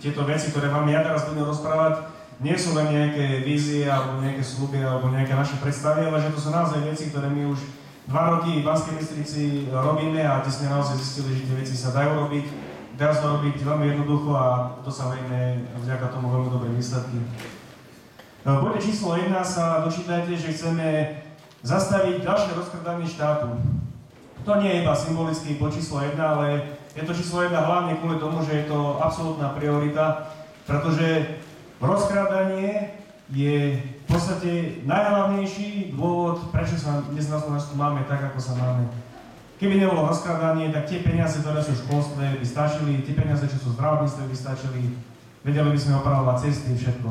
tieto veci, ktoré vám ja teraz budem rozprávať, nie sú len nejaké vízie, alebo nejaké sľuby, alebo nejaké naše predstavy, ale že to sú naozaj veci, ktoré my už 2 roky v Banskej Bystrici robíme a kde sme naozaj zistili, že tie veci sa dajú robiť. Dá sa to robiť veľmi jednoducho a dosahujeme vďaka tomu veľmi dobré výsledky. V bode číslo 1 sa dočítajte, že chceme zastaviť ďalšie rozkradanie štátu. To nie je iba symbolický bod číslo 1, ale je to číslo 1 hlavne kvôli tomu, že je to absolútna priorita, pretože rozkrádanie je v podstate najhlavnejší dôvod, prečo sa dnes na Slovensku máme tak, ako sa máme. Keby nebolo rozkrádanie, tak tie peniaze, ktoré sú v školstve, by stačili, tie peniaze, čo sú v zdravotníctve, by stačili, vedeli by sme opravovať cesty, všetko.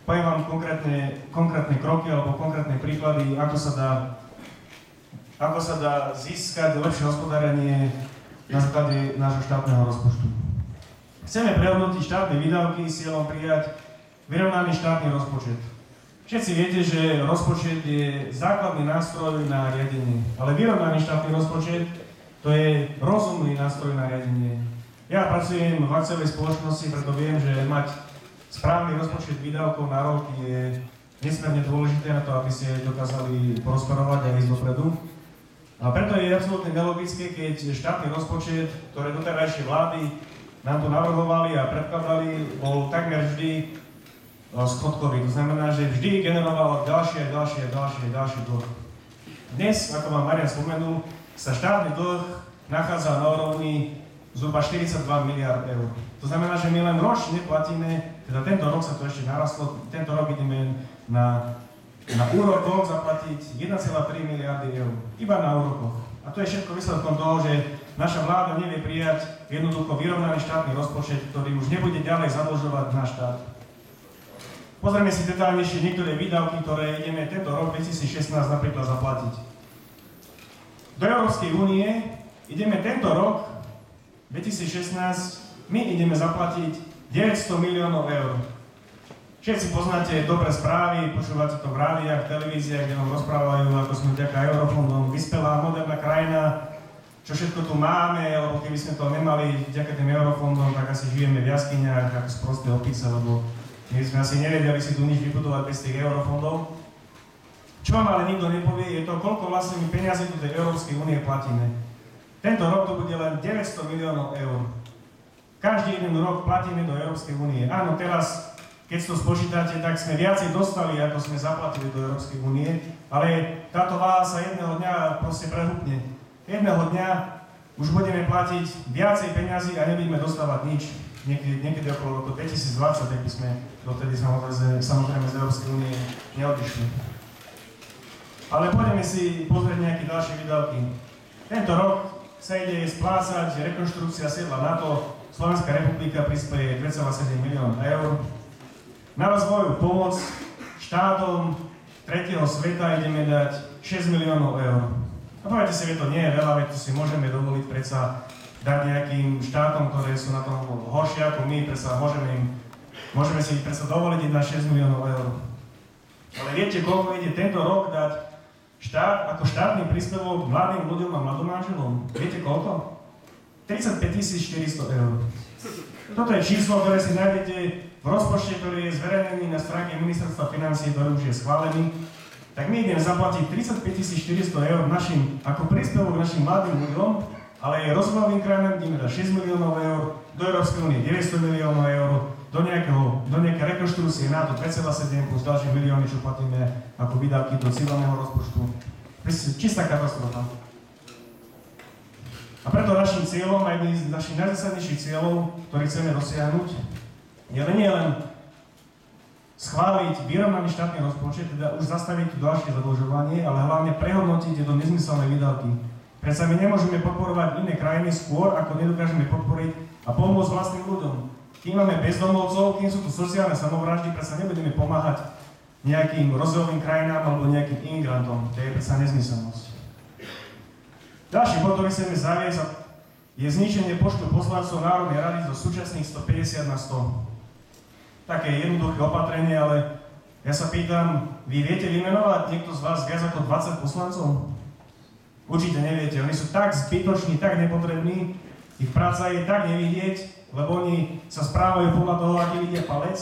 Poviem vám konkrétne kroky alebo konkrétne príklady, ako sa dá získať lepšie hospodárenie na základe nášho štátneho rozpočtu. Chceme prehodnotiť štátne výdavky s cieľom prijať vyrovnaný štátny rozpočet. Všetci viete, že rozpočet je základný nástroj na riadenie, ale vyrovnaný štátny rozpočet to je rozumný nástroj na riadenie. Ja pracujem v akciovej spoločnosti, preto viem, že mať správny rozpočet výdavkov na rok je nesmierne dôležité na to, aby ste dokázali prosperovať a ísť dopredu. A preto je absolútne nelogické, keď štátny rozpočet, ktoré doterajšie vlády nám tu navrhovali a predkladali, bol takmer vždy schodkový. To znamená, že vždy generoval ďalšie dlh. Dnes, ako vám Marian spomenul, sa štátny dlh nachádza na úrovni zhruba 42 miliard eur. To znamená, že my len ročne platíme, teda tento rok sa to ešte narastlo, tento rok ideme na úrokoch zaplatiť 1,3 miliardy eur. Iba na úrokoch. A to je všetko výsledkom toho, že naša vláda nevie prijať jednoducho vyrovnaný štátny rozpočet, ktorý už nebude ďalej zadlžovať náš štát. Pozrieme si detaľnejšie niektoré výdavky, ktoré ideme tento rok 2016 napríklad zaplatiť. Do Európskej únie ideme tento rok 2016, my ideme zaplatiť 900 miliónov eur. Všetci poznáte dobré správy, počúvate to v rádiách, v televíziách, kde vám rozprávajú, ako sme vďaka eurofondom vyspelá moderná krajina, čo všetko tu máme, lebo keby sme to nemali vďaka tým eurofondom, tak asi žijeme v jaskyniach ako sprosté opice, lebo my sme asi nevedeli si tu nič vybudovať bez tých eurofondov. Čo vám ale nikto nepovie, je to, koľko vlastne my peniazy do tej Európskej únie platíme. Tento rok to bude len 900 miliónov eur. Každý jeden rok platíme do Európskej únie. Áno, teraz, keď to spočítate, tak sme viacej dostali, ako sme zaplatili do Európskej únie, ale táto váha sa jedného dňa proste prehúpne. Jedného dňa už budeme platiť viacej peňazí a nebudeme dostávať nič. Niekedy okolo roku 2020, ak by sme dotedy samozrejme z Európskej únie neodišli. Ale poďme si pozrieť nejaké ďalšie výdavky. Tento rok sa ide splácať rekonštrukcia sídla NATO. Slovenská republika prispieje 2,7 milióna eur. Na rozvojovú pomoc štátom tretieho sveta ideme dať 6 miliónov eur. A poviete si, že to nie je veľa, veď to si môžeme dovoliť predsa dať nejakým štátom, ktoré sú na tom horšie ako my, predsa môžeme si predsa dovoliť na 6 miliónov eur. Ale viete, koľko ide tento rok dať štát ako štátny príspevok mladým ľuďom a mladomáčelom? Viete koľko? 35 400 eur. Toto je číslo, ktoré si nájdete v rozpočte, ktorý je zverejnený na stránke Ministerstva financií, ktorý už je schválený. Tak my ideme zaplatiť 35 400 eur ako príspevok našim mladým ľuďom, ale aj rozvojovým krajinám ideme dať 6 miliónov eur, do Európskej únie 900 miliónov eur, do nejakej rekonštrukcie NATO 2,7 plus ďalšie milióny, čo platíme ako výdavky do civilného rozpočtu. Čistá katastrofa. A preto našim cieľom, aj jedným z našich najzásadnejších cieľov, ktorý chceme dosiahnuť, je nie len schváliť vyrovnaný štátny rozpočet, teda už zastaviť ďalšie zadlžovanie, ale hlavne prehodnotiť tieto nezmyselné výdavky. Predsa my nemôžeme podporovať iné krajiny skôr, ako nedokážeme podporiť a pomôcť vlastným ľuďom. Kým máme bezdomovcov, kým sú tu sociálne samovraždy, predsa nebudeme pomáhať nejakým rozvojovým krajinám alebo nejakým imigrantom. To je predsa nezmyselnosť. Ďalší bod, ktorý chceme zaviesť, je zníženie počtu poslancov Národnej rady zo súčasných 150 na 100. Také jednoduché opatrenie, ale ja sa pýtam, vy viete vymenovať niekto z vás viac ako 20 poslancov? Určite neviete, oni sú tak zbytoční, tak nepotrební, Ich práca je tak nevidieť, lebo oni sa správajú podľa toho, aký vidia palec.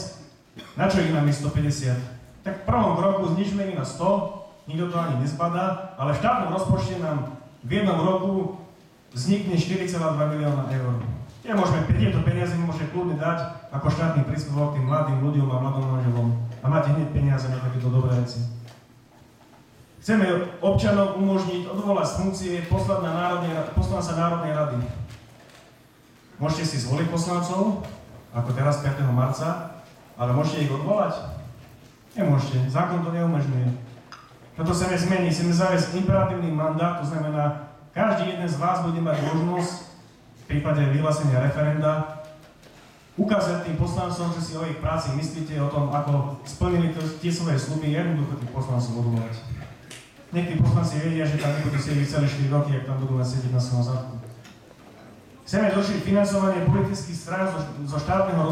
Na čo ich máme 150? Tak v prvom kroku znižme ich na 100, nikto to ani nezbadá, ale v štátnom rozpočte nám v jednom roku vznikne 4,2 milióna eur. Tieto peniaze môžete kľudne dať ako štátny príspevok tým mladým ľuďom a mladým manželom. A máte hneď peniaze na takéto dobré veci. Chceme občanom umožniť odvolať z funkcie poslanca Národnej rady. Môžete si zvoliť poslancov, ako teraz 5. marca, ale môžete ich odvolať? Nemôžete, zákon to neumožňuje. Toto chceme zmeniť, chceme zaviesť imperatívny mandát, to znamená, každý jeden z vás bude mať možnosť v prípade vyhlásenia referenda ukázať tým poslancom, že si o ich práci myslíte, o tom, ako splnili tie svoje sľuby, jednoducho tých poslancov odvolať. Niektorí poslanci vedia, že tam nebudú sedieť celé 4 roky, ak tam budú len sedieť na svojom zadku. Chceme zrušiť financovanie politických strán zo štátneho